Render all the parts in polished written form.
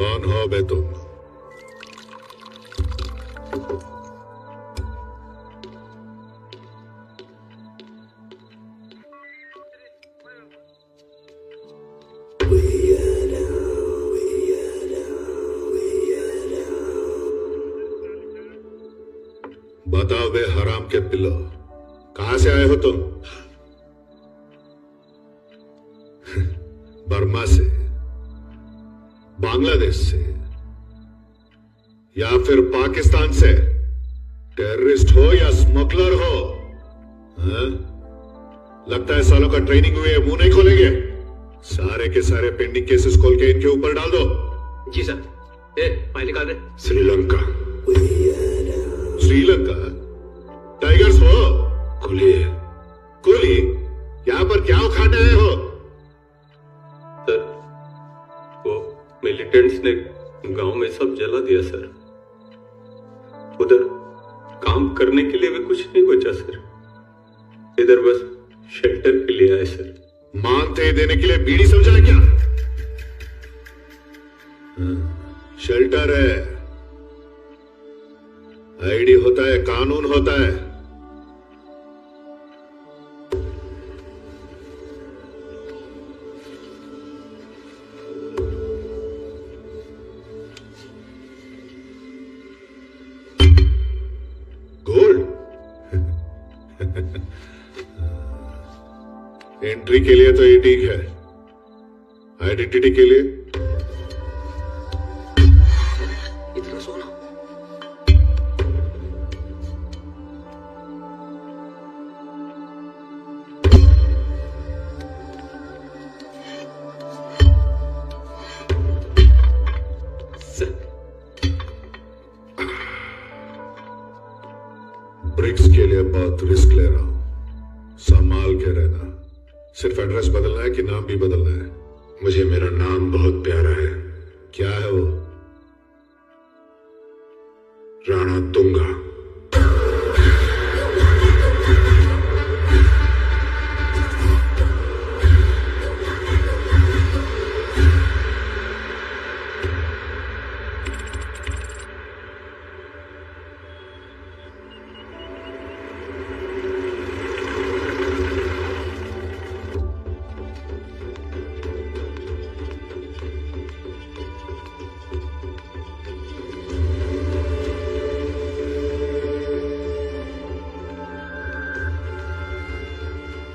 कौन हो बे तुम? बताओ बे हराम के पिल्लो, कहां से आए हो तुम? बर्मा से, बांग्लादेश से, या फिर पाकिस्तान से? टेररिस्ट हो या स्मगलर हो? हाँ? लगता है सालों का ट्रेनिंग हुए मुंह नहीं खोलेंगे। सारे के सारे पेंडिंग केसेस खोल के इनके ऊपर डाल दो। जी सर। फाइल निकाल रहे। श्रीलंका। श्रीलंका? टाइगर्स हो? कुली। कुली? यहां पर क्या उखाड़ने आए हो? सर, वो मिलिटेंट्स ने गांव में सब जला दिया सर। उधर काम करने के लिए भी कुछ नहीं बचा सर। इधर बस शेल्टर के लिए आए सर। मानते देने के लिए बीड़ी समझा क्या? शेल्टर है, आईडी होता है, कानून होता है। गोल्ड एंट्री के लिए तो ये ठीक है, आइडेंटिटी के लिए इतना सोना। ब्रिक्स के लिए बहुत रिस्क ले रहा हूं, संभाल के रहना। सिर्फ एड्रेस बदलना है कि नाम भी बदलना है? मुझे मेरा नाम बहुत प्यारा है। क्या है वो? Rana Tunga.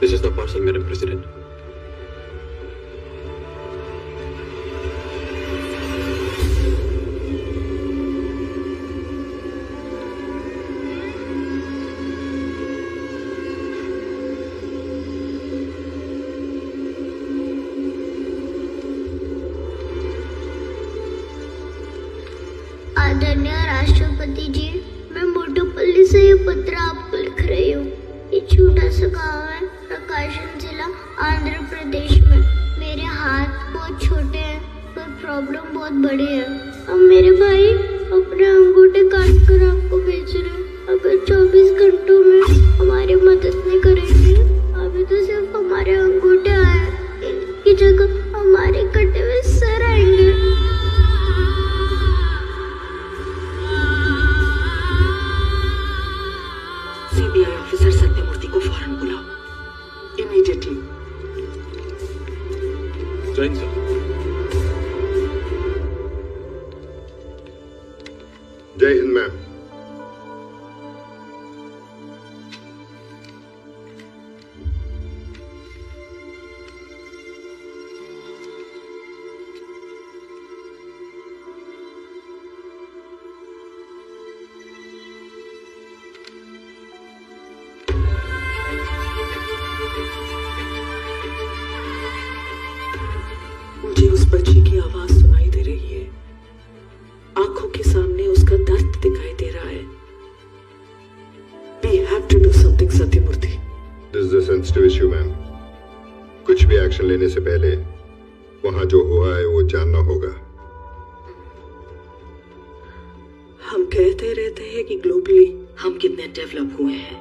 This is the parcel, Madam President. आदरणीय राष्ट्रपति जी, मैं मोटूपल्ली से ये पत्र आपको लिख रही हूँ। ये छोटा सा गांव है, प्रकाशम जिला, आंध्र प्रदेश में। मेरे हाथ बहुत छोटे हैं पर प्रॉब्लम बहुत बड़ी है। अब मेरे भाई अपने अंगूठे काट कर आपको भेज रहे हैं। अगर 24 घंटों में हमारी मदद नहीं करेंगे, अभी तो सिर्फ हमारे अंगूठे आए, इनकी जगह हमारे कटे हुए सर आएंगे। सीबीआई ऑफिसर सत्यमूर्ति को फौरन बुलाओ, इमीडिएटली। जय हिंद सर। जय हिंद मैम। मुझे उस बच्ची की आवाज सुनाई दे रही है, आंखों के सामने उसका दर्द दिखाई दे रहा है। We have to do something, Sathyamurthy. This is a sensitive issue, ma'am. कुछ भी एक्शन लेने से पहले वहां जो हुआ है वो जानना होगा। हम कहते रहते हैं कि ग्लोबली हम कितने डेवलप हुए हैं,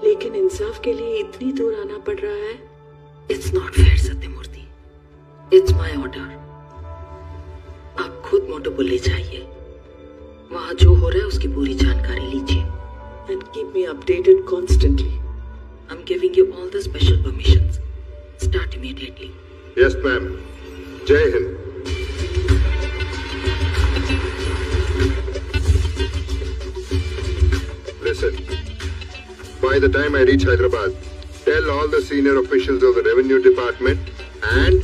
लेकिन इंसाफ के लिए इतनी दूर आना पड़ रहा है। It's not fair Sathyamurthy, it's my order. आप खुद खुद मोटोपुल ले जाइए, वहां जो हो रहा है उसकी पूरी जानकारी लीजिए and keep me updated constantly. I'm giving you all the special permissions. Start immediately. Yes, ma'am. Jai Hind. Listen, by the time I reach Hyderabad, tell all the senior officials of the revenue department and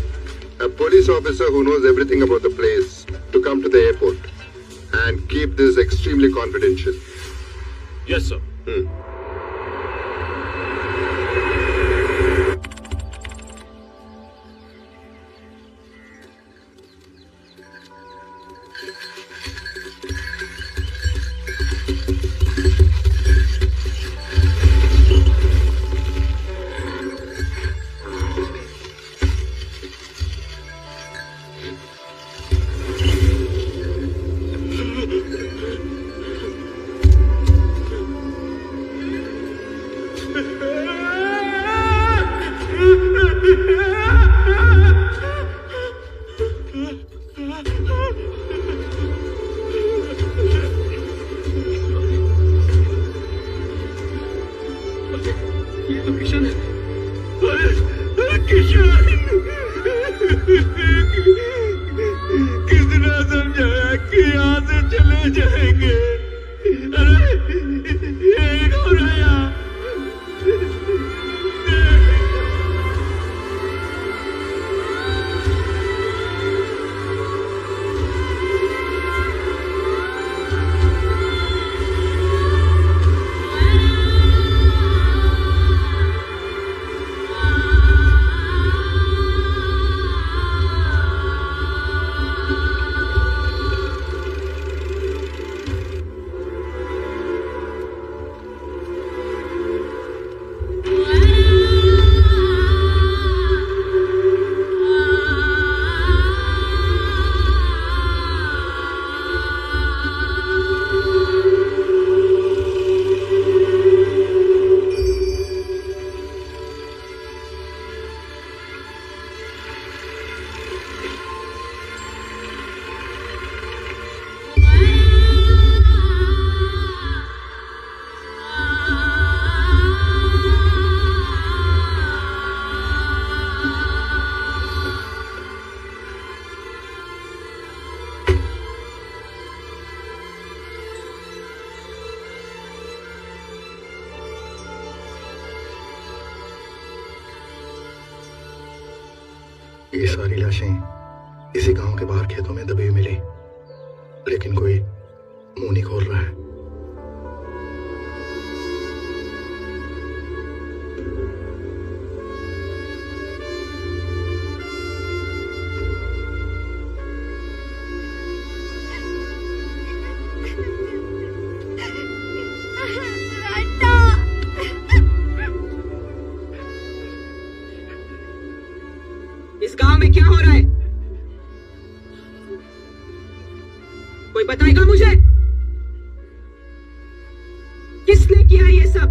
a police officer who knows everything about the place to come to the airport and keep this extremely confidential. Yes, sir. कितना समझाया कि यहाँ से चले जाएंगे। अरे ये हो रहा है यहाँ। ये सारी लाशें इसी गांव के बाहर खेतों में दबी हुई मिली, लेकिन कोई मुंह नहीं खोल रहा है। इस गांव में क्या हो रहा है? कोई बताएगा मुझे? किसने किया ये सब?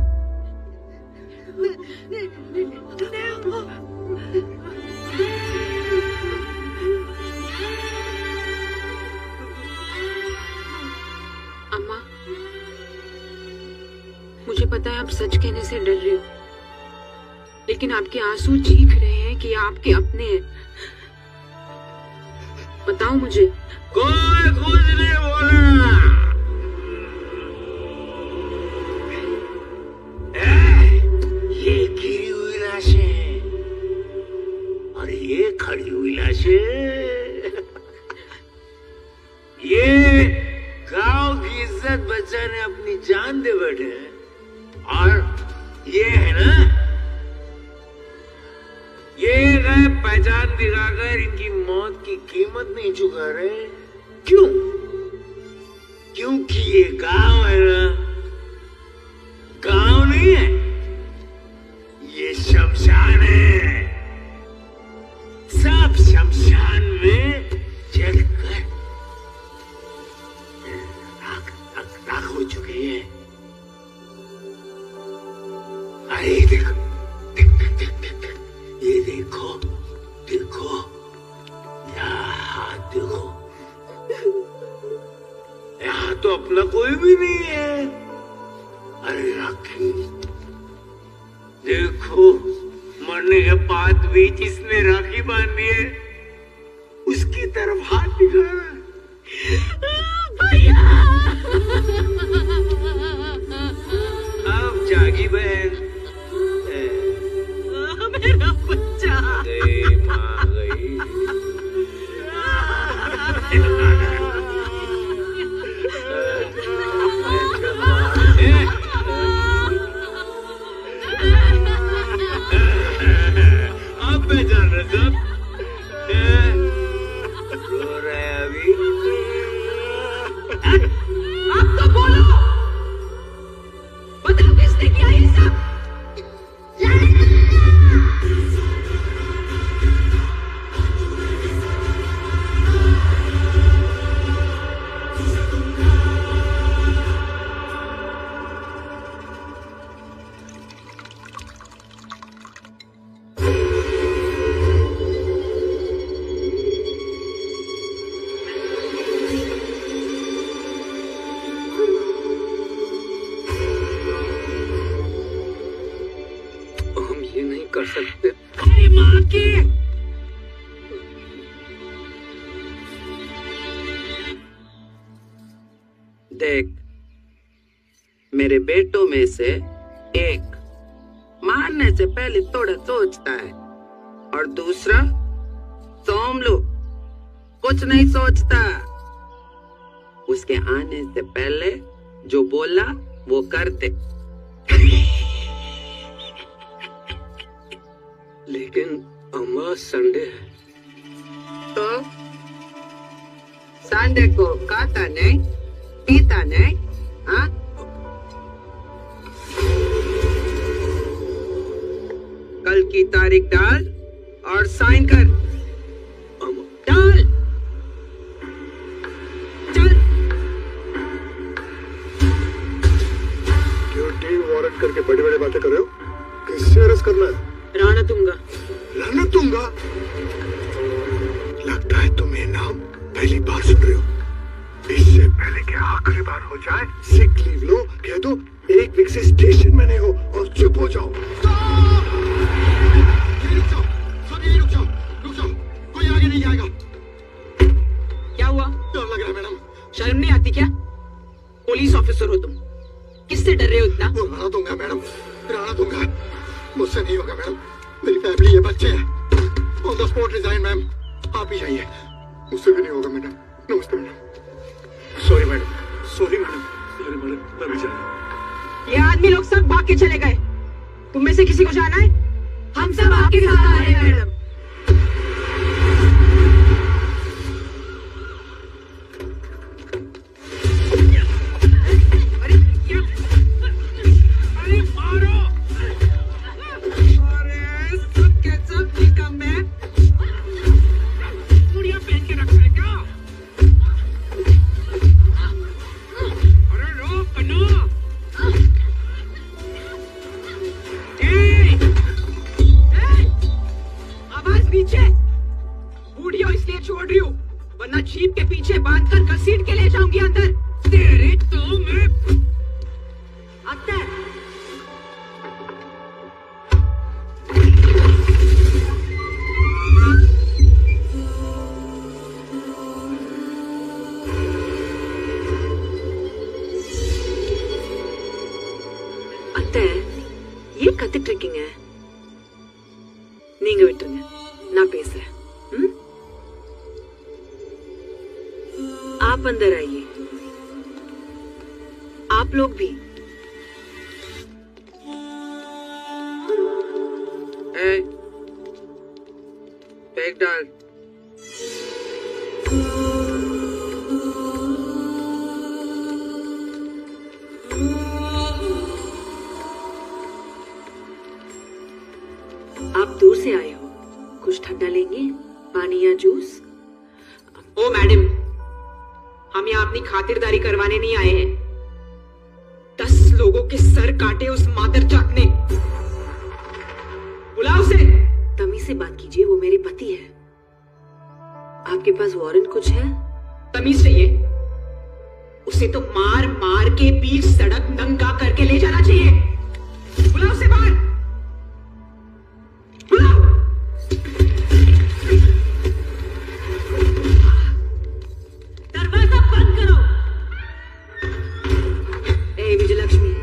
अम्मा, मुझे पता है आप सच कहने से डर रहे हो, लेकिन आपके आंसू चीख रहे हैं कि आपके अपने हैं। बताओ मुझे। कोई कुछ नहीं बोला। ये गिरी हुई लाशें और ये खड़ी हुई लाशें, ये गांव की इज्जत बचाने अपनी जान दे बैठे हैं। और ये है ना, ये गए पहचान दिखाकर इनकी मौत की कीमत नहीं चुका रहे। क्यों? क्योंकि ये गांव है ना, गांव नहीं है, ये शमशान है। सब शमशान में जलकर राख हो चुके हैं। अरे देखो, ये देखो, देखो, यहाँ हाथ देखो। तो अपना कोई भी नहीं है। अरे राखी, देखो मरने के बाद भी जिसने राखी बांधी है उसकी तरफ हाथ दिखा रहा है। अब जागी बहन। मेरा बच्चा। माँ गई। अब पहचान रहे सब? रो रहे हैं अभी? अब तो बोलो, बताओ किसने किया ये सब? कर सकते। माँ की देख, मेरे बेटों में से एक मारने से पहले थोड़ा सोचता है और दूसरा सोमलू कुछ नहीं सोचता। उसके आने से पहले जो बोला वो करते। लेकिन अम्मा संडे है। तो संडे को खाता नहीं, पीता नहीं, हाँ? कल की तारीख डाल और साइन कर। डाल। चल। क्यों टीम वारंट करके बड़ी बड़ी बातें कर रहे हो? किससे अरेस्ट करना है? राणा तुंगा। राणा तुंगा? लगता है तुम ये नाम पहली बार सुन रहे हो। इससे पहले कि आखिरी बार हो जाए, सिक लीव लो, कह दो 1 वीक से स्टेशन में नहीं हो और चुप हो जाओ। रुक जाओ, कोई आगे नहीं आएगा। क्या हुआ? डर लग रहा है मैडम। शर्म नहीं आती क्या? पुलिस ऑफिसर हो तुम, किससे डर रहे हो इतना? वो राणा तुंगा मैडम, राणा तुंगा। मुझसे नहीं होगा मैडम, मेरी फैमिली है, बच्चे हैं। On the spot resign ma'am, आप ही जाइए। मुझसे भी नहीं होगा मैडम। नमस्ते madam. Sorry madam, sorry madam, sorry madam, मैं भी जा रहा हूँ। ये आदमी लोग सब भाग के चले गए। तुम में से किसी को जाना है? हम सब आपके साथ आ रहे हैं मैडम। अरे मारो! अरे सब के सब निकम्मे हैं। चूड़ियां पहन के रखा है क्या? अरे रो कन्नो! आवाज नीचे। बूढ़ियों इसलिए छोड़ रही हूँ, वरना जीप के पीछे बांधकर घसीट के ले जाऊंगी अंदर। तेरे तो मैं आता है। அத்தை, ஏன் கத்திட்டு இருக்கீங்க? நீங்க விட்டுருங்க, நான் பேசுறேன்। आप अंदर आइए, आप लोग भी। पैक डाल। आप दूर से आए हो, कुछ ठंडा लेंगे? पानी या जूस? ओ मैडम, हम यहाँ अपनी खातिरदारी करवाने नहीं आए हैं। 10 लोगों के सर काटे उस मादरजात ने। बुलाओ उसे। तमीज से बात कीजिए, वो मेरे पति है। आपके पास वारंट कुछ है? तमीज चाहिए? उसे तो मार मार के बीच सड़क नंगा करके ले जाना चाहिए। बुलाओ उसे बाहर, बुलाओ। दरवाजा बंद करो। ए विजयलक्ष्मी,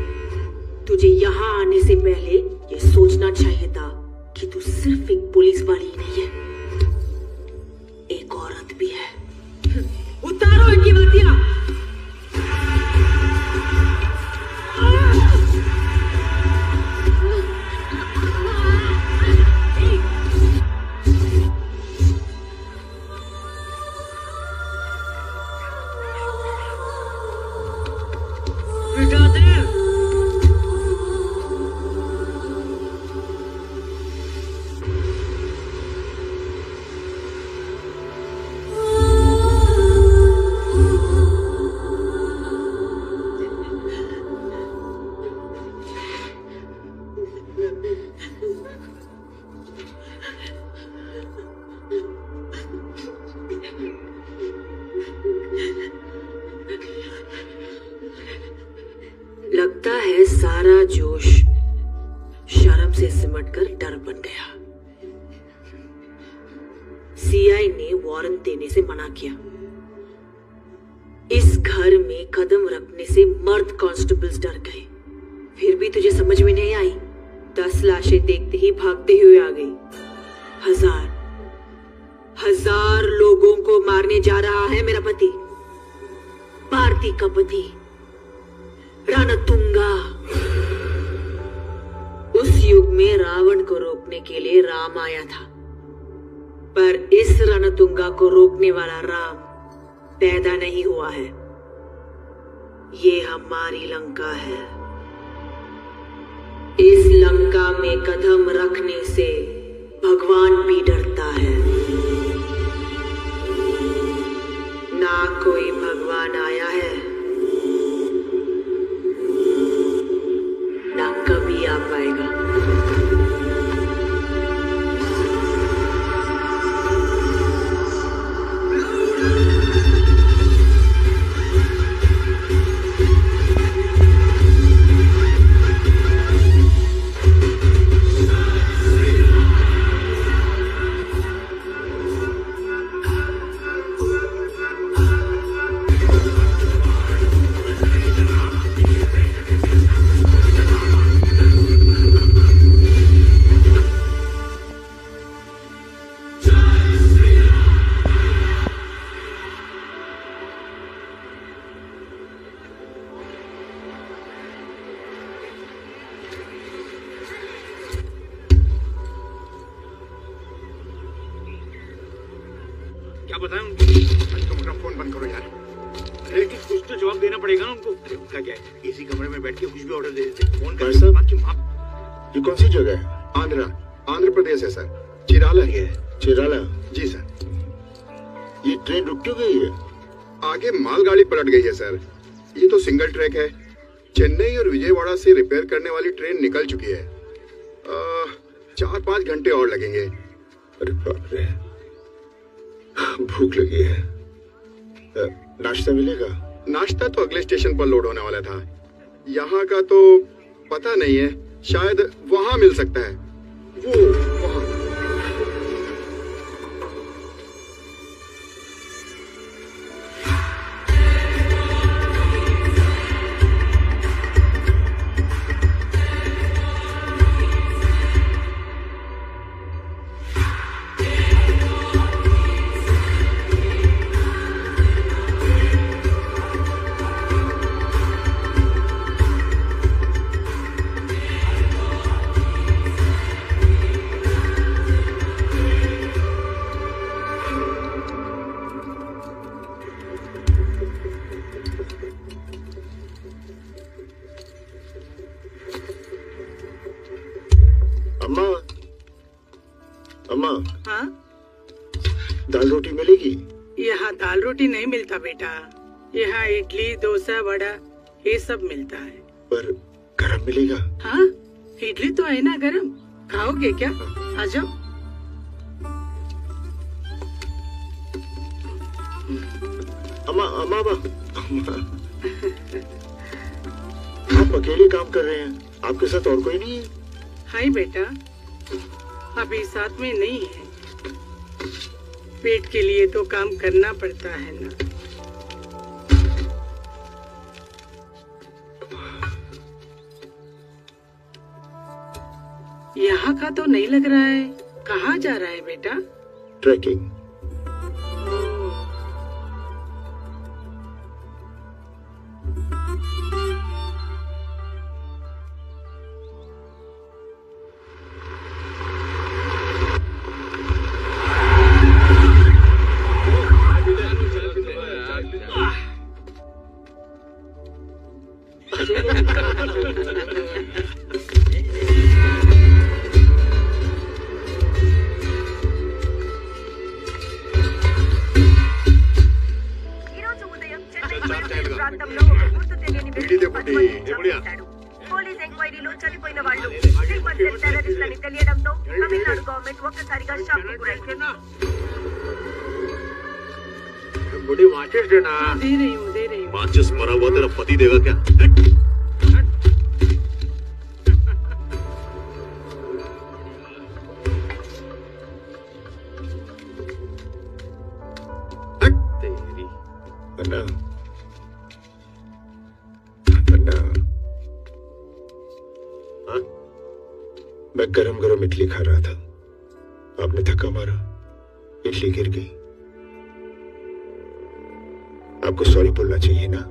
तुझे यहाँ आने से पहले ये सोचना चाहिए था कि तू सिर्फ एक पुलिस वाली ही नहीं है, एक औरत भी है। उतारो इनकी वर्दियां। लगता है सारा जोश शर्म से सिमटकर डर बन गया। सीआई ने वारंट देने से मना किया। इस घर में कदम रखने से मर्द कांस्टेबल्स डर गए। फिर भी तुझे समझ में नहीं आई? 10 लाशें देखते ही भागते हुए आ गई। हजार लोगों को मारने जा रहा है मेरा पति, भारती का पति रणतुंगा। उस युग में रावण को रोकने के लिए राम आया था, पर इस रणतुंगा को रोकने वाला राम पैदा नहीं हुआ है। ये हमारी लंका है। इस लंका में कदम रखने से भगवान भी डरता है। ना कोई भगवान आया है, ना कभी आ पाएगा। क्या बताएं उनको? तुम अपना फोन बंद करो यार। लेकिन कुछ तो जवाब देना पड़ेगा ना उनको। अरे उनका क्या है, इसी कमरे में बैठ के कुछ भी ऑर्डर दे देते। फोन कर साहब, बात की माफ। ये कौन सी जगह है? आंध्र प्रदेश है सर। चिराला है। चिराला? जी सर। ये ट्रेन रुक क्यों गई है? आगे मालगाड़ी पलट गई है सर। ये तो सिंगल ट्रैक है। चेन्नई और विजयवाड़ा से रिपेयर करने वाली ट्रेन निकल चुकी है। 4-5 घंटे और लगेंगे। अरे बाप रे, भूख लगी है। नाश्ता मिलेगा? नाश्ता तो अगले स्टेशन पर लोड होने वाला था। यहाँ का तो पता नहीं है, शायद वहाँ मिल सकता है। वो वहाँ। अम्मा, हाँ? दाल रोटी मिलेगी? यहाँ दाल रोटी नहीं मिलता बेटा। यहाँ इडली, डोसा, वड़ा ये सब मिलता है। पर गरम मिलेगा? हाँ, इडली तो है ना गरम। खाओगे क्या? आ जाओ। अम्मा, आप अकेले काम कर रहे हैं, आपके साथ और कोई नहीं है? हाय बेटा, अभी साथ में नहीं है। पेट के लिए तो काम करना पड़ता है ना। यहाँ का तो नहीं लग रहा है। कहाँ जा रहा है बेटा? ट्रैकिंग। పోలీస్ ఎంక్వైరీలో చనిపోయిన వాళ్ళు 3% టెర్రరిస్ట్ అని తెలియడంతో తమిళనాడు గవర్నమెంట్ ఒక్కసారిగా షాక్ కు గురైంది. बड़ी माचिस देना। दे रही हूँ। माचिस मरा हुआ तेरा पति देगा क्या? अन्ना, अन्ना, हाँ? मैं गरम गरम इडली खा रहा था, आपने धक्का मारा, इडली गिर गई। आपको सॉरी बोलना चाहिए ना?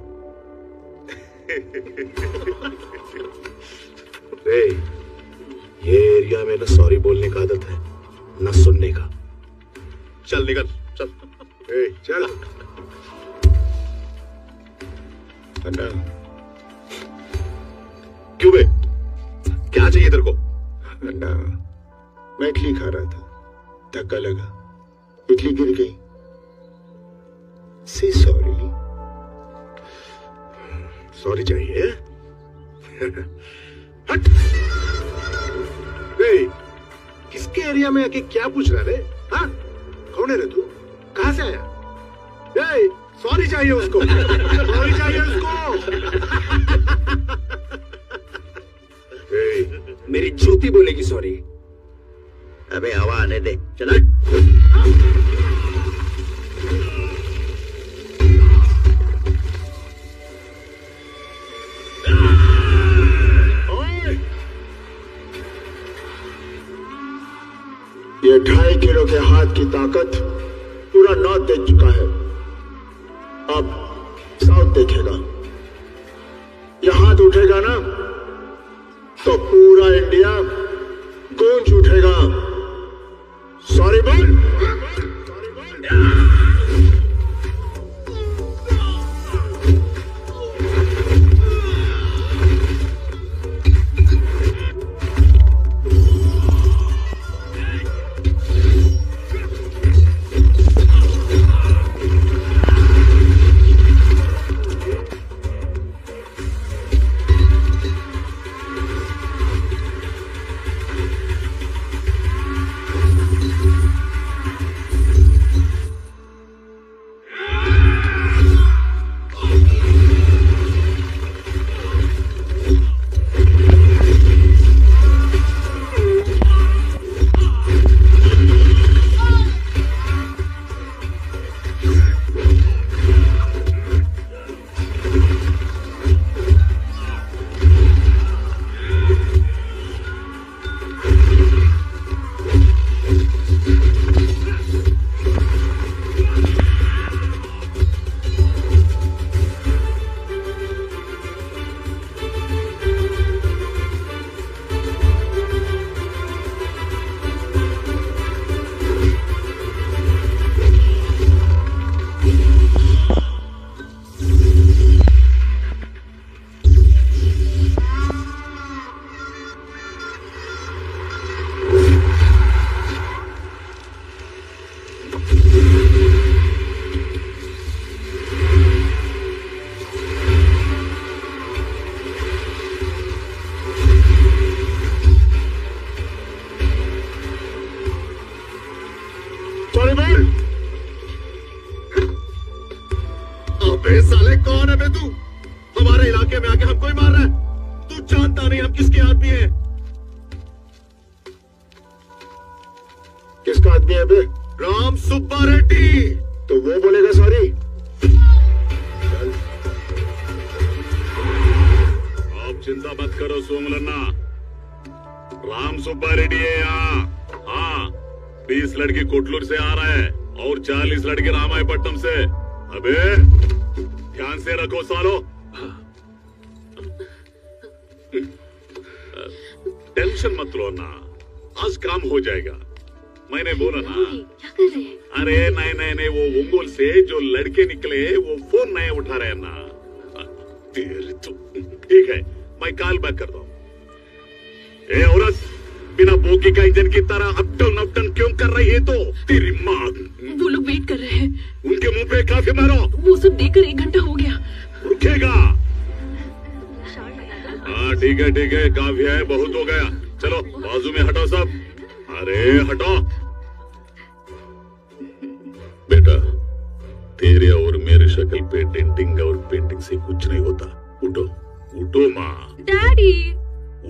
ये एरिया में ना सॉरी बोलने का आदत है, ना सुनने का। चल निकल, चल। चल। अन्ना, क्यों बे? क्या चाहिए तेरे को? अन्ना, मैं इडली खा रहा था, धक्का लगा, इडली गिर गई। Say sorry. सॉरी चाहिए? हट! किसके एरिया में आके क्या पूछ रहा रे? हाँ? कौन है रे तू? कहाँ से आया? सॉरी चाहिए उसको। सॉरी चाहिए उसको। मेरी जूती बोलेगी सॉरी। अबे हवा आने दे, चला। ये 2.5 किलो के हाथ की ताकत पूरा नॉर्थ देख चुका है, अब साउथ देखेगा। ये हाथ उठेगा ना तो पूरा इंडिया गूंज उठेगा। सॉरी बोल। कौन है बे तू? हमारे इलाके में आके हमको ही मार रहा है। तू जानता नहीं हम किसके आदमी हैं। किसका आदमी है बे? राम सुब्बा रेड्डी। तो वो बोलेगा सॉरी। आप चिंता मत करो सोमलन्ना, राम सुब्बा रेड्डी है यहाँ। हाँ, 20 लड़की कोटलूर से आ रहा है और 40 लड़की रामायपट्टनम से। अबे ध्यान से रखो सालो। टेंशन मत लो ना, आज काम हो जाएगा। मैंने बोला ना। क्या कर रहे हैं? अरे नहीं, वो ओंगोल से जो लड़के निकले वो फोन नहीं उठा रहे ना। तेरे तो ठीक है, मैं कॉल बैक करता हूँ। ए औरत, बिना बोगी का इंजन की तरह अप डाउन क्यों कर रही है? तो तेरी माँ। वो लोग वेट कर रहे हैं। उनके मुंह पे काफी मारो। वो सब देखकर 1 घंटा हो गया। रुकेगा? हाँ ठीक है, काफी है, बहुत हो गया। चलो बाजू में हटो सब। अरे हटो बेटा, तेरे और मेरे शक्ल पे डेंटिंग और पेंटिंग से कुछ नहीं होता। उठो उठो माँ। डैडी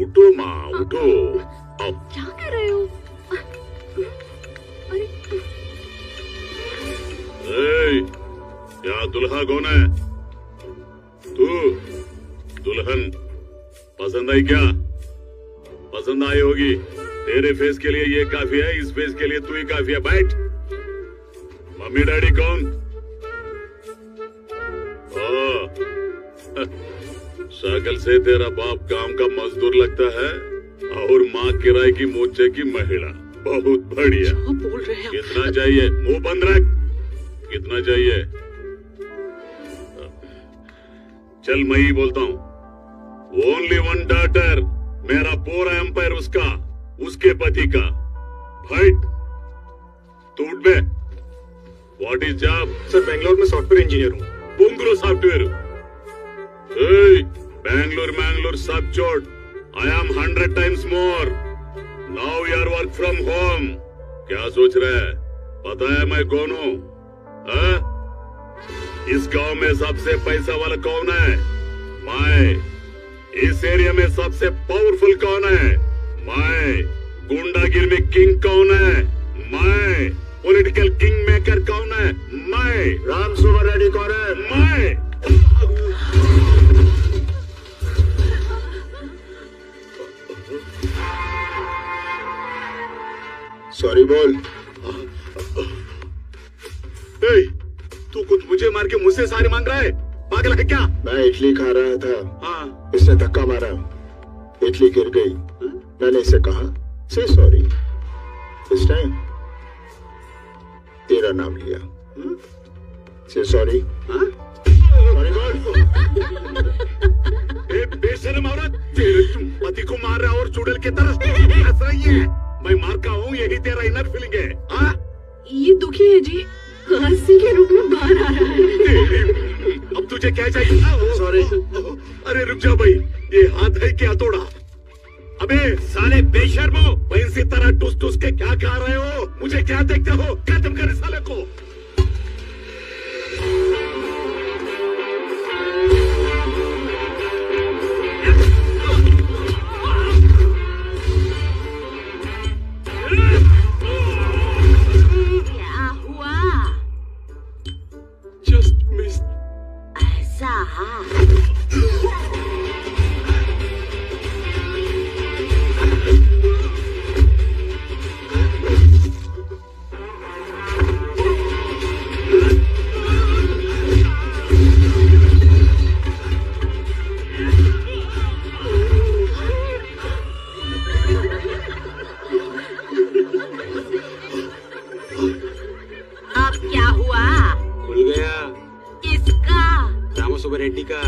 उठो माँ, उठो। अब क्या कर रहे हो? क्या दुल्हा कौन है? तू दुल्हन पसंद आई क्या? पसंद आई होगी। तेरे फेस के लिए ये काफी है, इस फेस के लिए तू ही काफी है। बैठ। मम्मी डैडी कौन? शक्ल से तेरा बाप काम का मजदूर लगता है और माँ किराए की मोर्चे की महिला। बहुत बढ़िया। बोल रहे हैं। कितना चाहिए? मुंह बंद रख। कितना चाहिए? चल मैं ही बोलता हूँ। ओनली 1 डॉटर, मेरा पूरा एम्पायर उसका, उसके पति का। फाइट। तू उठ बे। What is job? Sir Bangalore में सॉफ्टवेयर इंजीनियर हूँ। Bungalow software. बैंगलोर सब छोड़। I am 100 times more. Now you are work from home. क्या सोच रहे है? पता है मैं कौन हूँ? इस गांव में सबसे पैसा वाला कौन है? मैं। इस एरिया में सबसे पावरफुल कौन है? मैं। गुंडागिरी में किंग कौन है? मैं। पॉलिटिकल किंग मेकर कौन है? मैं। राम सुब्बा रेड्डी कौन है? मैं। सॉरी बोल। तू कुछ मुझे मार के मुझसे सारी मांग रहा है? पागल है क्या? मैं इडली खा रहा था। हाँ। इसने धक्का मारा, इडली गिर गई। मैंने इसे कहा से सॉरी। इस टाइम तेरा नाम लिया। से सॉरी। सॉरी बोल। बेशर्म औरत, तेरे पति को मार रहा और चुड़ैल की तरह हंस रही है। मैं मार का हूँ, यही तेरा इनर फीलिंग है। हाँ? ये दुखी है जी, हंसी के रूप में बाहर आ रहा है। अब तुझे क्या चाहिए? सॉरी। अरे रुक जा भाई, ये हाथ है क्या तोड़ा? अबे साले बेशर्मो, भैंस की तरह टूस टूस के क्या खा रहे हो? मुझे क्या देखते हो? खत्म कर इस साले को। क्या हुआ? Just miss. ऐसा अब क्या हुआ? खुल गया। किसका? राम सुब्बा रेड्डी का।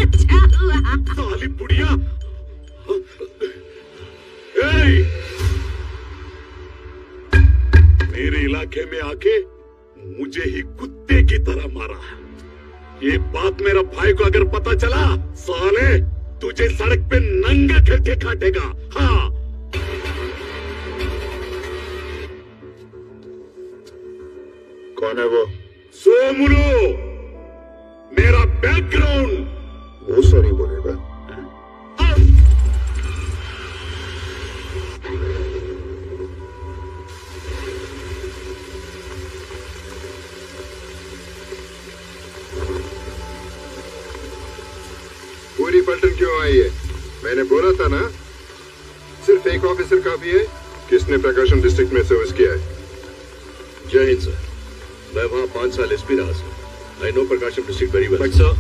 अच्छा हुआ। साली बुढ़िया। मेरे इलाके में आके मुझे ही कुत्ते की तरह मारा। ये बात मेरा भाई को अगर पता चला, साले तुझे सड़क पे नंगा करके काटेगा। हाँ। कौन है वो? सोमुलू। मेरा बैकग्राउंड। वो सॉरी बोलेगा। पूरी पलटन क्यों आई है? मैंने बोला था ना, सिर्फ एक ऑफिसर काफी है। किसने प्रकाशम डिस्ट्रिक्ट में सर्विस किया है? जय हिंद सर। मैं वहाँ 5 साल एसपी रहा sir. I know Prakasam district very well. But sir,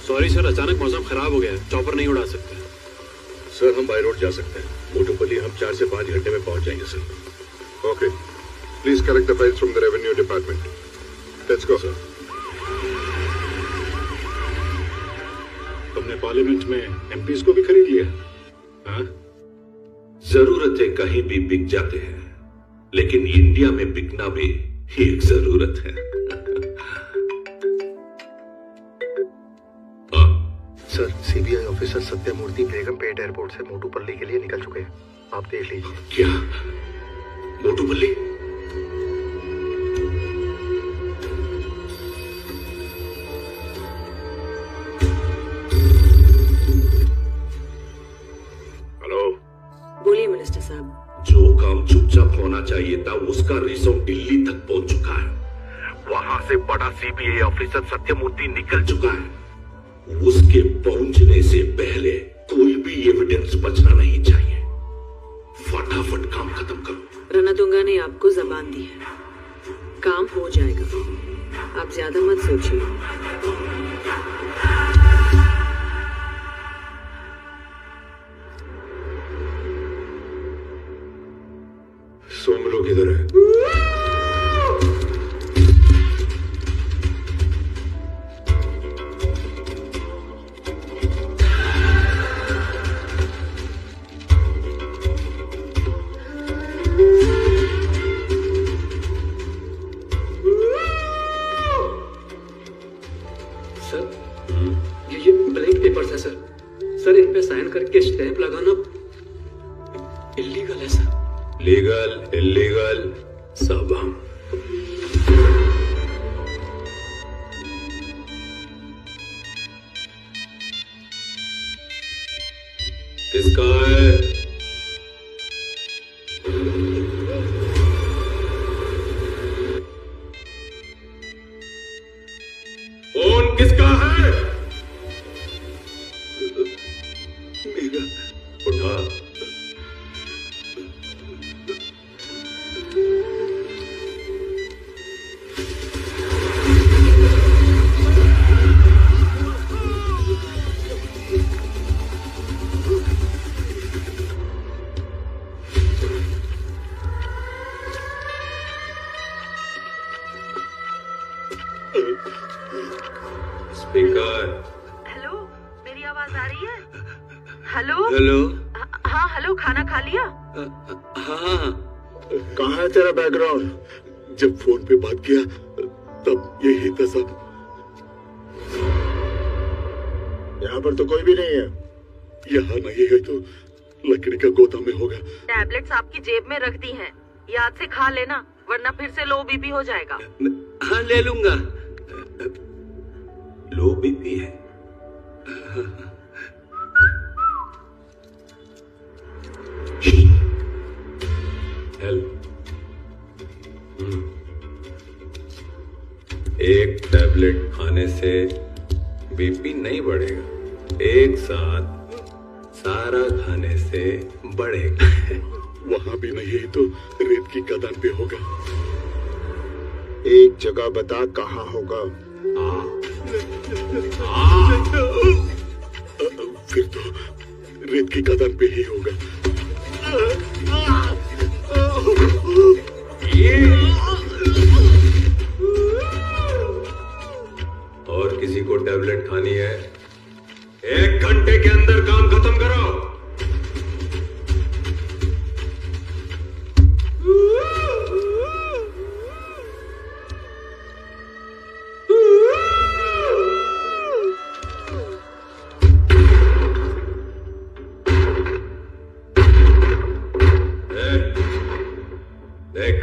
sorry sir, अचानक मौसम खराब हो गया है, चॉपर नहीं उड़ा सकते। सर हम बाय रोड जा सकते हैं। मोटोपल्ली हम 4 से 5 घंटे में पहुंच जाएंगे sir. Okay, please collect the files from the revenue department. Let's go sir. तुमने पार्लियामेंट में एमपीज को भी खरीद लिया? हाँ? जरूरतें कहीं भी बिक जाते हैं, लेकिन इंडिया में बिकना भी एक जरूरत है। Sir, CBI officer Sathyamurthy Begumpet airport से मोटूपल्ली के लिए निकल चुके हैं। आप देख लीजिए। क्या मोटूपल्ली? बोलिए मिनिस्टर साहब। जो काम चुपचाप होना चाहिए था उसका रिजल्ट दिल्ली तक पहुंच चुका है। वहां से बड़ा सीबीआई ऑफिसर सत्यमूर्ति निकल चुका है। उसके पहुंचने से पहले कोई भी एविडेंस बचना नहीं चाहिए। फटाफट काम खत्म करो। रणतुंगा ने आपको जबान दी है, काम हो जाएगा, आप ज्यादा मत सोचिए। सोम लोग इधर है। सर, ये ब्लैंक पेपर्स है सर। सर, इन पे साइन करके स्टैंप लगाना इलीगल है सर। लीगल इलीगल सब हम। किसका है? फोन किसका है? मेरा। उठा। स्पीकर। हेलो, मेरी आवाज आ रही है? Hello hello. हाँ हेलो, खाना खा लिया? हाँ। कहाँ है तेरा बैकग्राउंड? जब फोन पे बात किया तब यही था सब। यहाँ पर तो कोई भी नहीं है। यहाँ नहीं है तो लकड़ी का गोदाम में होगा। टैबलेट्स आपकी जेब में रख दी हैं, याद से खा लेना, वरना फिर से लो बीपी हो जाएगा। हाँ, ले लूंगा। लो बीपी है? हेल्प। एक टैबलेट खाने से बीपी नहीं बढ़ेगा, एक साथ सारा खाने से बढ़ेगा। वहां भी नहीं है तो रेत की खदान पे होगा। एक जगह बता, कहाँ होगा? फिर तो रेत की खदान पे ही होगा। और किसी को टैबलेट खानी है? 1 घंटे के अंदर काम खत्म करो। देख,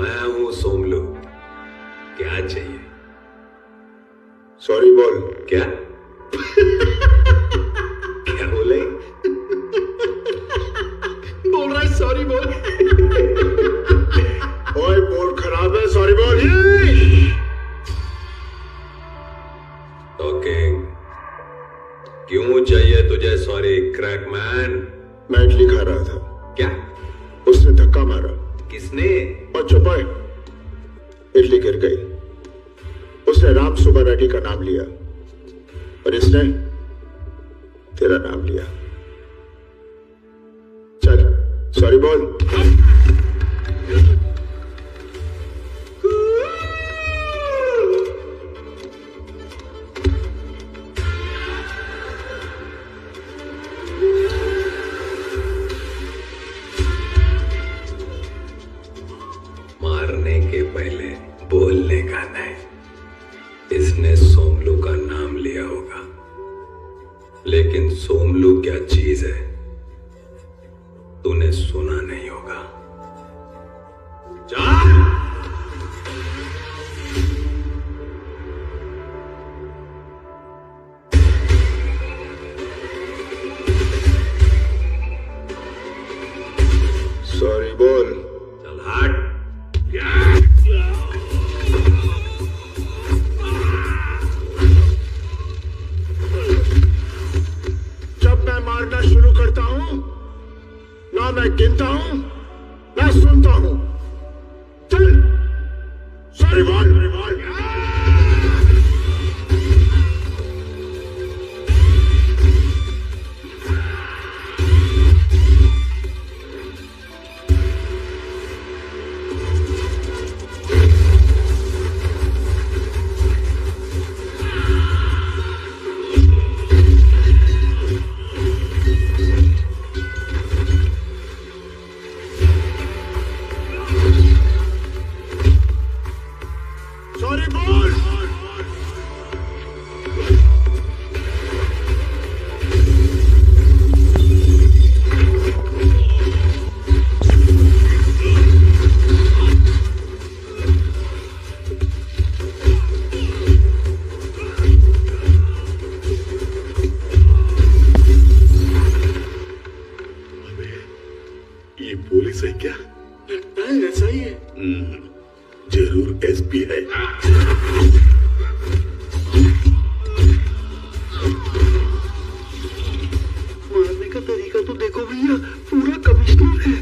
मैं हूं सोमलू। क्या चाहिए? सॉरी बोल। क्या क्या बोले? बोल रहा है सॉरी बोल। ओए बोल खराब है, सॉरी बोल। टॉकिंग। क्यों चाहिए तुझे सॉरी क्रैकमैन? मैं इडली खा रहा था। क्या? उसने धक्का मारा। किसने? और चुपाए, इडली गिर गई। उसने राम सुब्बा रेड्डी का नाम लिया और इसने तेरा नाम लिया। चल सॉरी बोल। मारने के पहले बोलने का नहीं। इसने सोमलू का नाम लिया होगा, लेकिन सोमलू क्या चीज है तूने सुना नहीं होगा। जा! सॉरी बोल। चल हट। जब मैं मारना शुरू करता हूं, ना मैं गिनता हूं ना सुनता हूं। चल सॉरी बोल। सॉरी बोल। ये पुलिस है क्या? लगता है ऐसा ही है। जरूर एसपी है। मारने का तरीका तो देखो भैया, पूरा कमिश्नर है।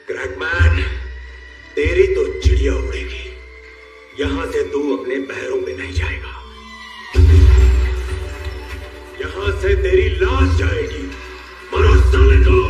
क्रैकमैन, तेरी तो चिड़िया उड़ेगी। यहां से तू अपने पैरों पे नहीं जाएगा। यहां से तेरी लाश जाएगी। मरो साले को।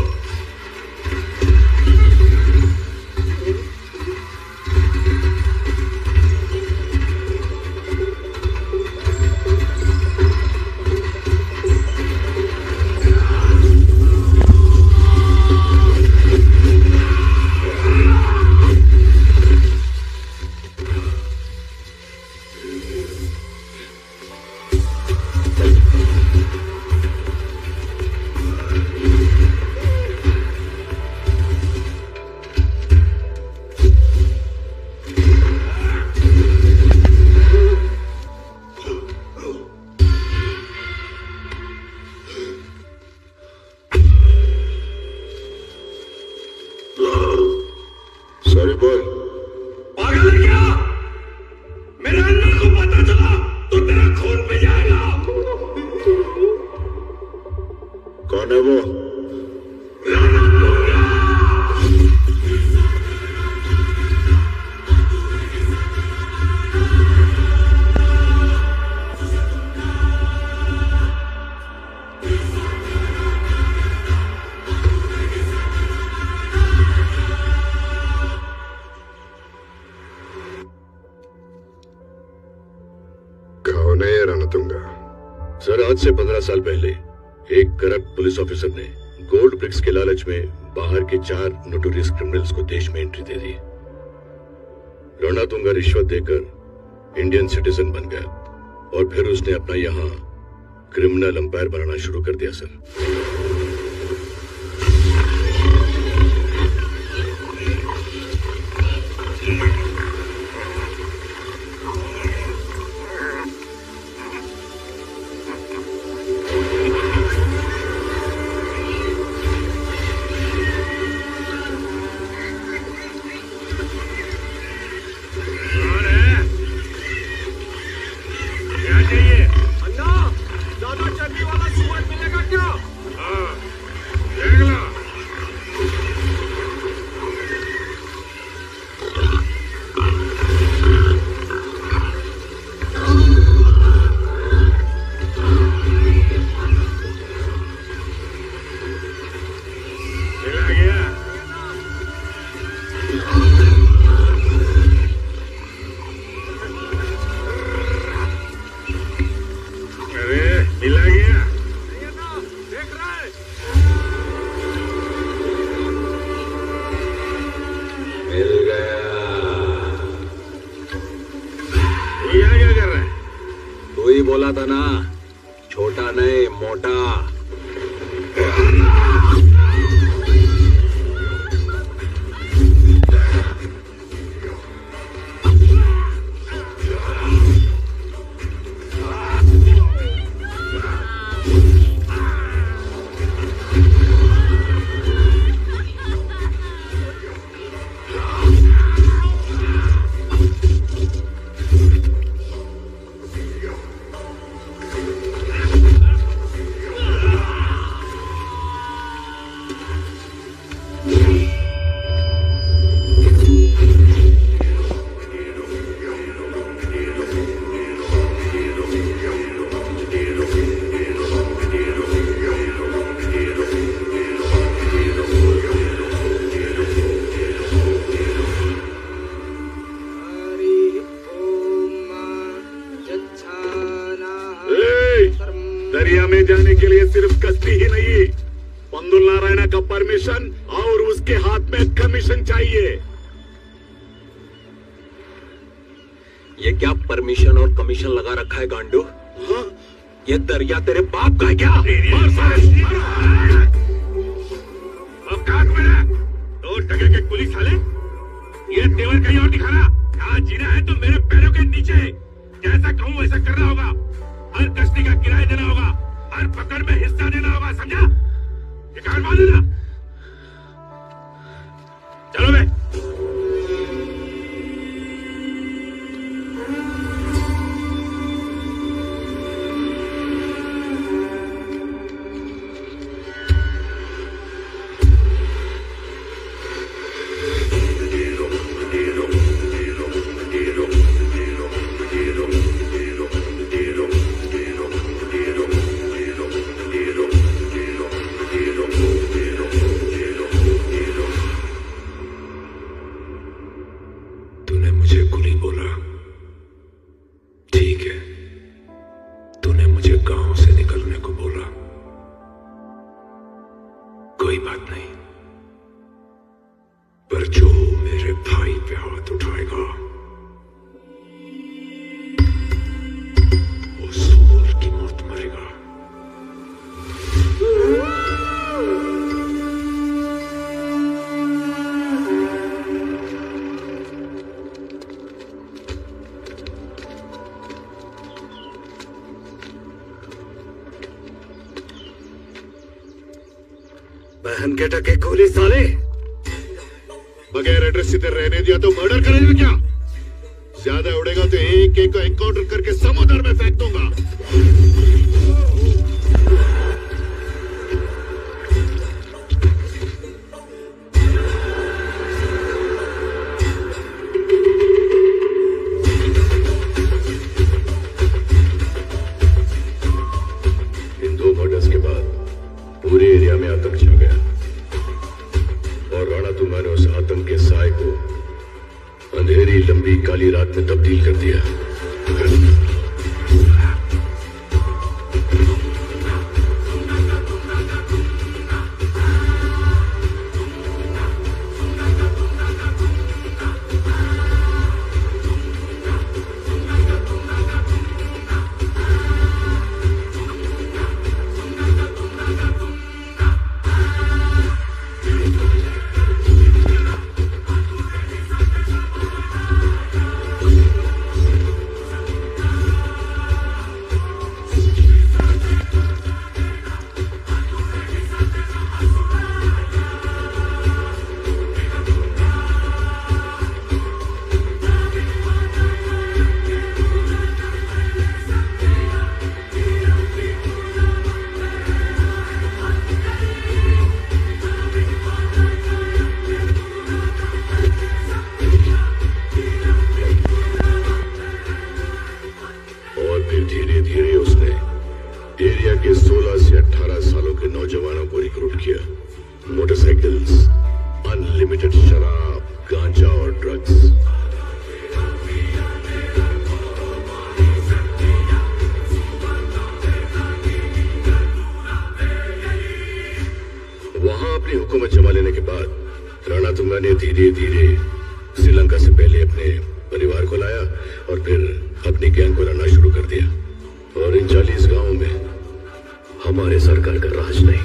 सॉरी बोल। पागल है क्या? मेरे अन्ना को पता चला तो तेरा खून पे जाएगा। कौन है वो? से 15 साल पहले एक करप्ट पुलिस ऑफिसर ने गोल्ड ब्रिक्स के लालच में बाहर के 4 नोटोरियस क्रिमिनल्स को देश में एंट्री दे दी। रणतुंगा रिश्वत देकर इंडियन सिटीजन बन गया और फिर उसने अपना यहां क्रिमिनल अंपायर बनाना शुरू कर दिया सर। बोला था ना, छोटा नहीं मोटा। दरिया में जाने के लिए सिर्फ कश्ती ही नहीं, पंदुल नारायणा का परमिशन और उसके हाथ में कमीशन चाहिए। ये क्या परमिशन और कमीशन लगा रखा है गांडू? हाँ? ये दरिया तेरे बाप का है क्या? औकात में रह, दो टके के पुलिस वाले, ये तेवर कहीं और दिखाना। यहाँ जीना है तो मेरे पैरों के नीचे, जैसा कहूँ वैसा करना होगा। हर कश्ती का किराया देना होगा, हर पकड़ में हिस्सा देना होगा, समझा? ये कान मान लेना। चलो बे। बहन के टके गोली साले, बगैर एड्रेस इधर रहने दिया तो मर्डर करेगा क्या? ज्यादा उड़ेगा तो एक एक को एनकाउंटर करके समुद्र में फेंक दूंगा। इन 2 मर्डर्स के बाद पूरे एरिया में आतंक छा गया और रणतुंगा ने उस आतंक के साए को अंधेरी लंबी काली रात में तब्दील कर दिया। के 16 से 18 सालों के नौजवानों को रिक्रूट किया। मोटरसाइकिल्स, अनलिमिटेड शराब, गांजा और ड्रग्स। वहां अपनी हुकूमत जमा लेने के बाद राणा तुंगा ने धीरे धीरे श्रीलंका से पहले अपने परिवार को लाया और फिर अपनी गैंग को लाना शुरू कर दिया। और इन 40 गांवों में हमारे सरकार का राज नहीं,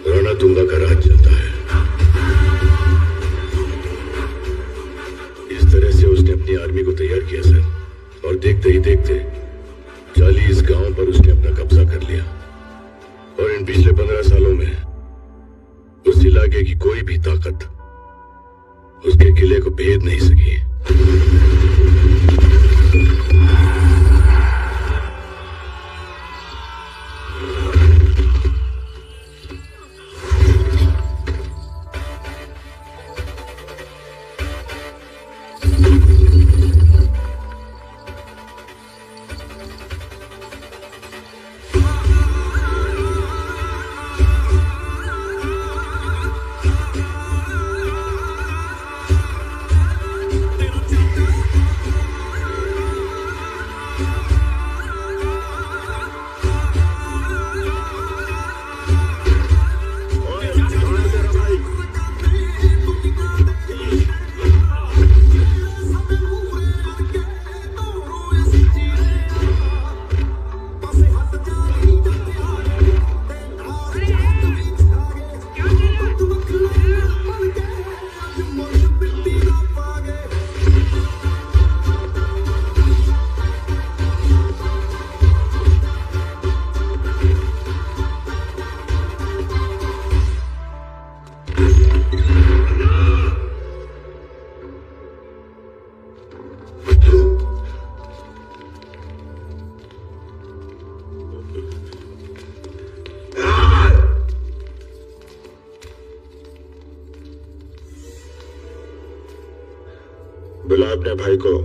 राणा तुंगा का राज चलता है। इस तरह से उसने अपनी आर्मी को तैयार किया सर, और देखते ही देखते 40 गांवों पर उसने अपना कब्जा कर लिया। और इन पिछले 15 सालों में उस इलाके की कोई भी ताकत उसके किले को भेद नहीं सकी। बुला अपने भाई को।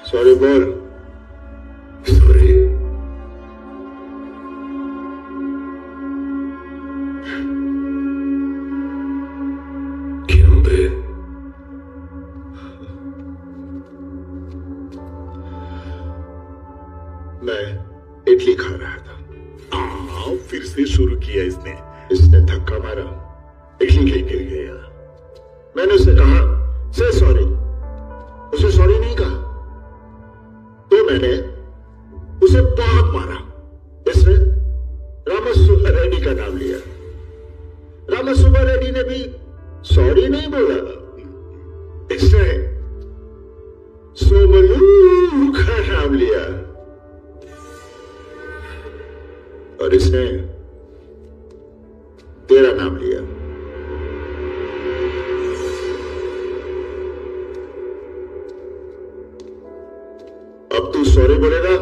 सॉरी बोल। सॉरी। क्यों बे? मैं इडली खा रहा था। फिर से शुरू किया इसने धक्का मारा, इडली कहीं गिर गया। मैंने उसे कहा से सॉरी, उसे सॉरी नहीं कहा तो मैंने उसे बहुत मारा। इसने रामसुब्बा रेड्डी का नाम लिया। रामसुब्बा रेड्डी ने भी सॉरी नहीं बोला। इसने सोमलू का नाम लिया और इसने तेरा नाम लिया। अब तू सॉरी बोलेगा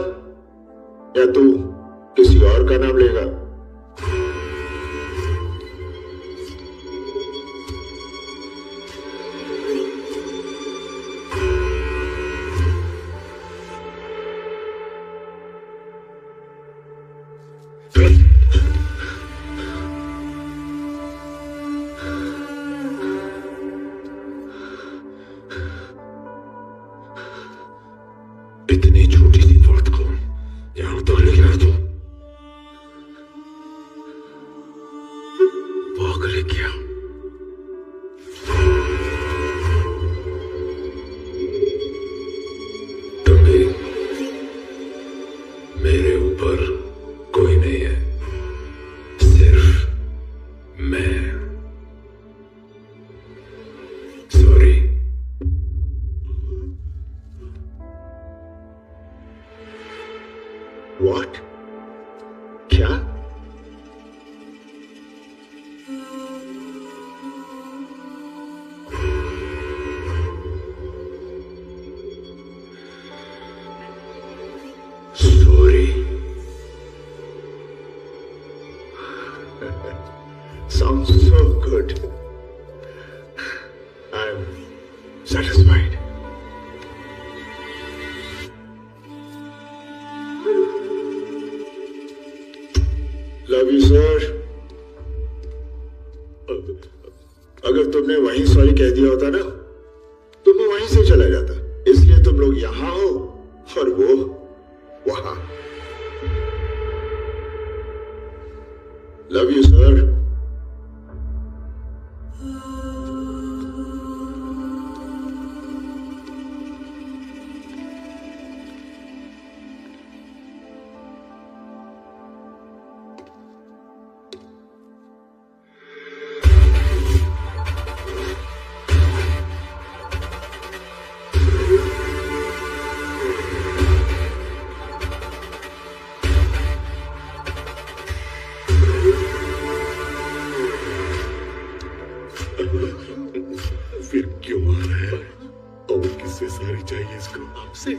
या तू किसी और का नाम लेगा? मेरे ऊपर कोई नहीं है, सिर्फ मैं। सॉरी। व्हाट? क्या? Sorry. Sounds so good. I'm satisfied. Love you, sir. अगर तुमने वहीं सॉरी कह दिया होता ना, तो मैं वहीं से चला जाता। इसलिए तुम लोग यहां हो और वो वहां। Love you sir. फिर क्यों आ रहा है और किससे सारी चाहिए इसको? आपसे।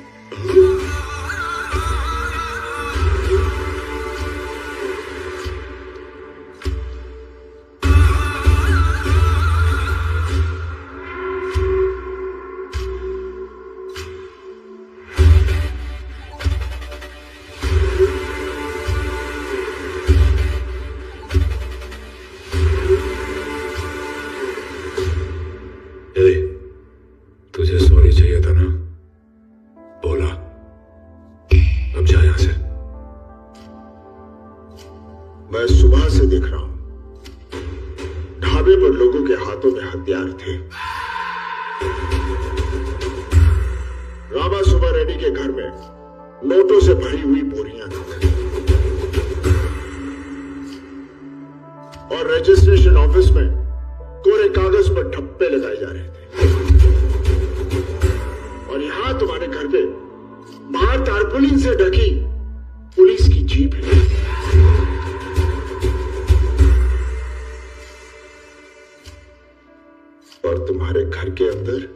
तुझे सॉरी चाहिए था ना? बोला। अब जा यहां से। मैं सुबह से देख रहा हूं, ढाबे पर लोगों के हाथों में हथियार थे। रामा सुबह रेड्डी के घर में नोटों से भरी हुई बोरियां थी और रजिस्ट्रेशन ऑफिस में कोरे कागज पर ठप्पे लगाए जा रहे थे। और यहां तुम्हारे घर पे बाहर तारपुलिन से ढकी पुलिस की जीप है। और तुम्हारे घर के अंदर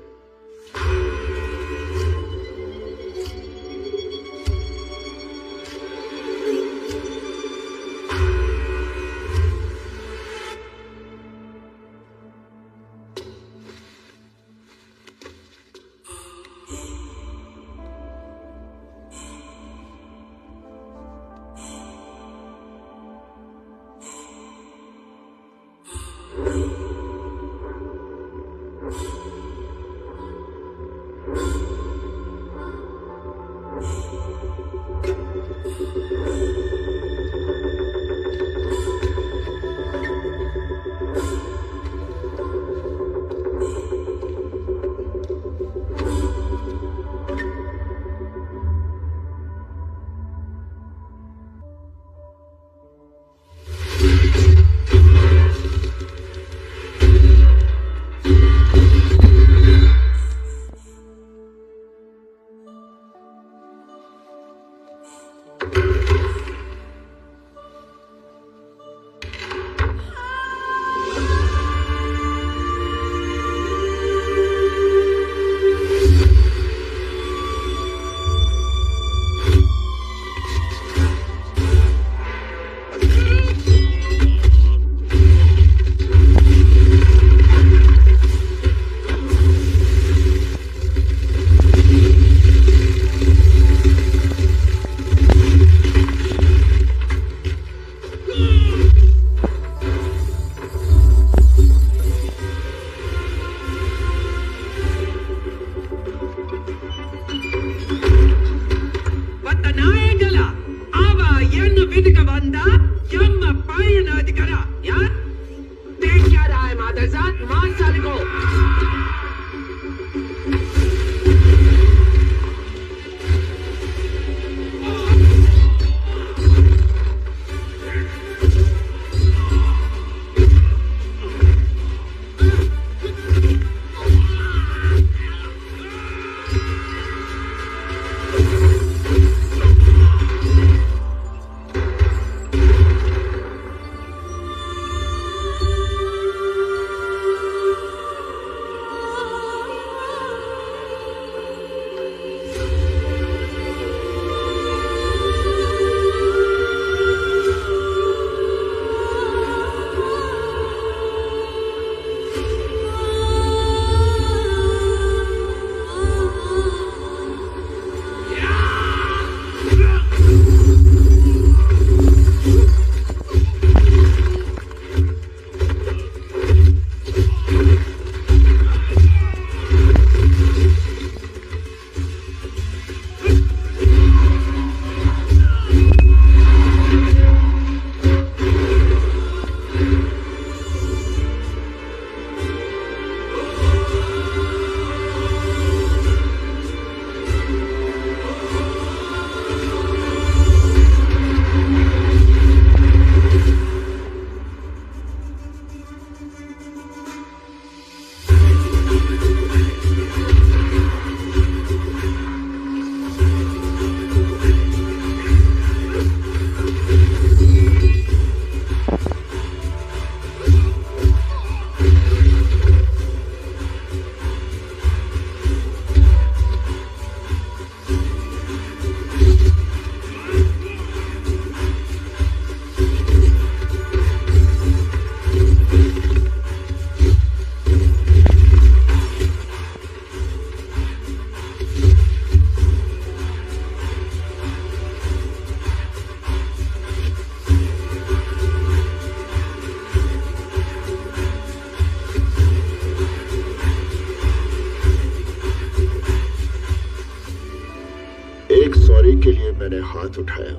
हाथ उठाया।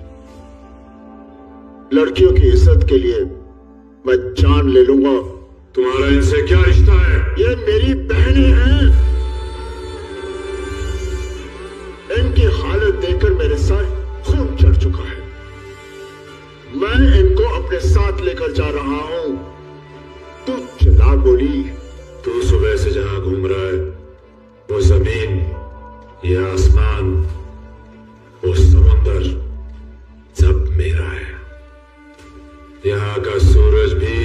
लड़कियों की इज्जत के लिए मैं जान ले लूंगा। तुम्हारा इनसे क्या रिश्ता है? ये मेरी बहनें हैं। इनकी हालत देखकर मेरे साथ खून चढ़ चुका है। मैं इनको अपने साथ लेकर जा रहा हूं। तू चला गोली। तू सुबह से जहां घूम रहा है, वो जमीन, ये आसमान, वो समुंदर सब मेरा है। यहाँ का सूरज भी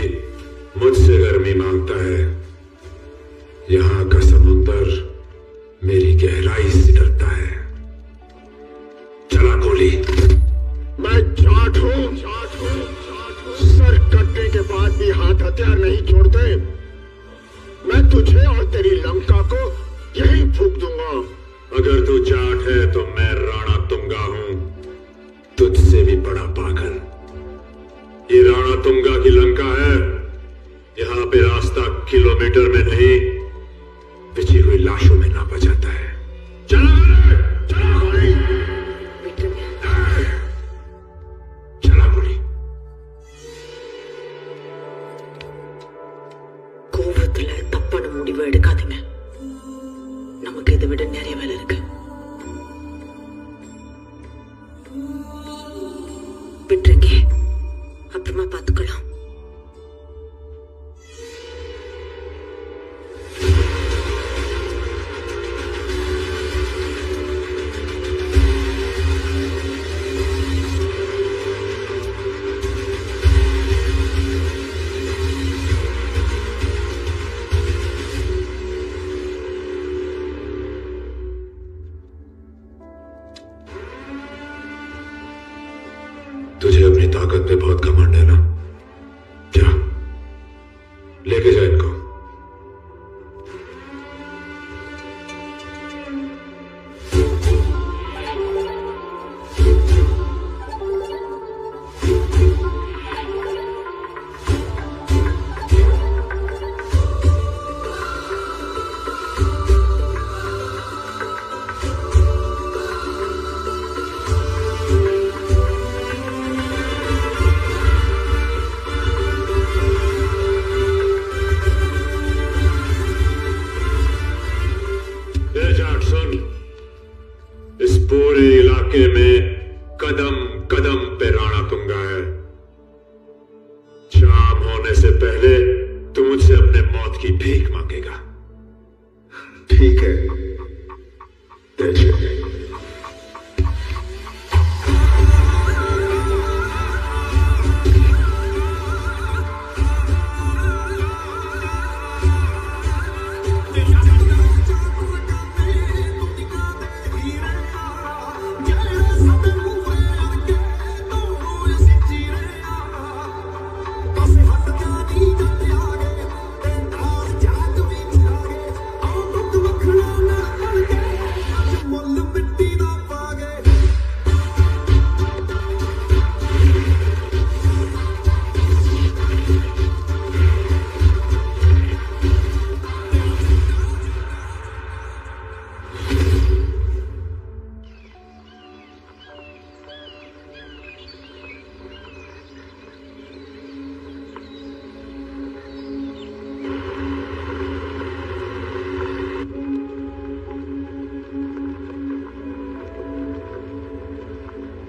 मुझसे गर्मी मांगता है। यहाँ का समुंदर मेरी गहराई से डरता है। चला गोली। मैं जाट हूं। सर कटने के बाद भी हाथ हथियार नहीं छोड़ते। मैं तुझे और तेरी लंका को यही फूंक दूंगा। अगर तू जाट है तो मैं राणा तुंगा हूं, तुझसे भी बड़ा पागल। ये राणा तुंगा की लंका है। यहाँ पे रास्ता किलोमीटर में नहीं, बिछी हुई लाशों में नापा जाता है। चला गोली। चला गोली। கோவத்துல தப்பான முடிவை எடுக்காதீங்க. நமக்கு இதை விட நிறைய வேலை இருக்கு. விட்டுருங்க, அப்புறமா பார்த்துக்கலாம். तुझे अपनी ताकत पे बहुत घमंड है ना? जा, लेके जा इनको। पूरे इलाके में कदम कदम पे राणा तुंगा है। शाम होने से पहले तू मुझसे अपने मौत की भीख मांगेगा। ठीक है,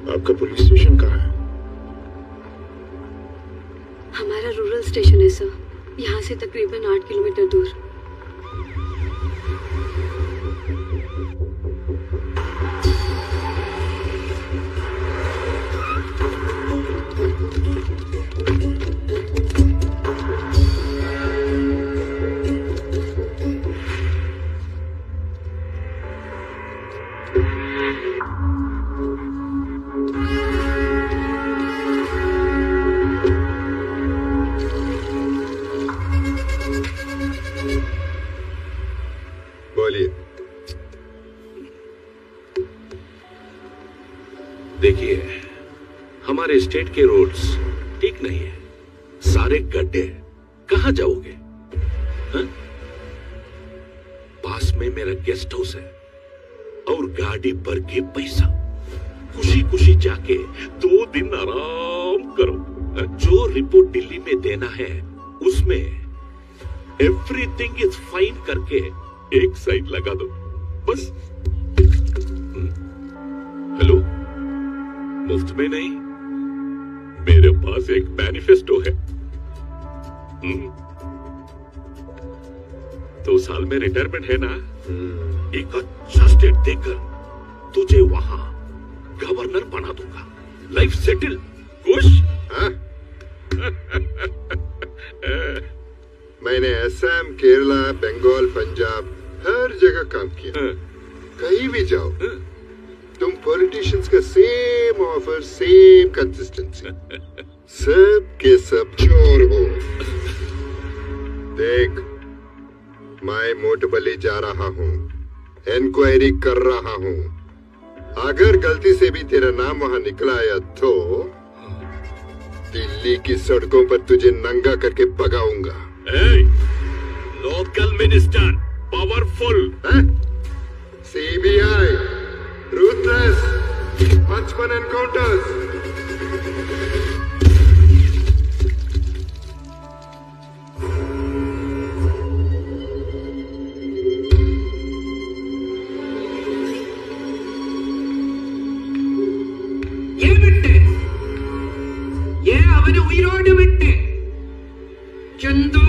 आपका पुलिस स्टेशन कहाँ है? हमारा रूरल स्टेशन है सर, यहाँ से तकरीबन 8 किलोमीटर दूर। देखिए, हमारे स्टेट के रोड्स ठीक नहीं है, सारे गड्ढे। कहां जाओगे? हा? पास में मेरा गेस्ट हाउस है और गाड़ी भर के पैसा। खुशी खुशी जाके 2 दिन आराम करो। जो रिपोर्ट दिल्ली में देना है उसमें एवरीथिंग इज फाइन करके एक साइड लगा दो बस। हेलो, मुफ्त में नहीं, मेरे पास एक मैनिफेस्टो है। 2 साल में रिटायरमेंट है ना, एक अच्छा स्टेट देकर तुझे वहां गवर्नर बना दूंगा। Life settle. खुश? मैंने असम, केरला, बंगाल, पंजाब हर जगह काम किया। कहीं भी जाओ तुम पॉलिटिशियंस का सेम ऑफर, सेम कंसिस्टेंसी, सब के सब चोर हो। देख, मैं मोटबली जा रहा हूँ, इंक्वायरी कर रहा हूँ। अगर गलती से भी तेरा नाम वहां निकला आया तो दिल्ली की सड़कों पर तुझे नंगा करके भगाऊंगा। Local minister, powerful, CBI, ruthless, 55 encounters. അവന് ഉയരോട് വിട്ട് ചന്തു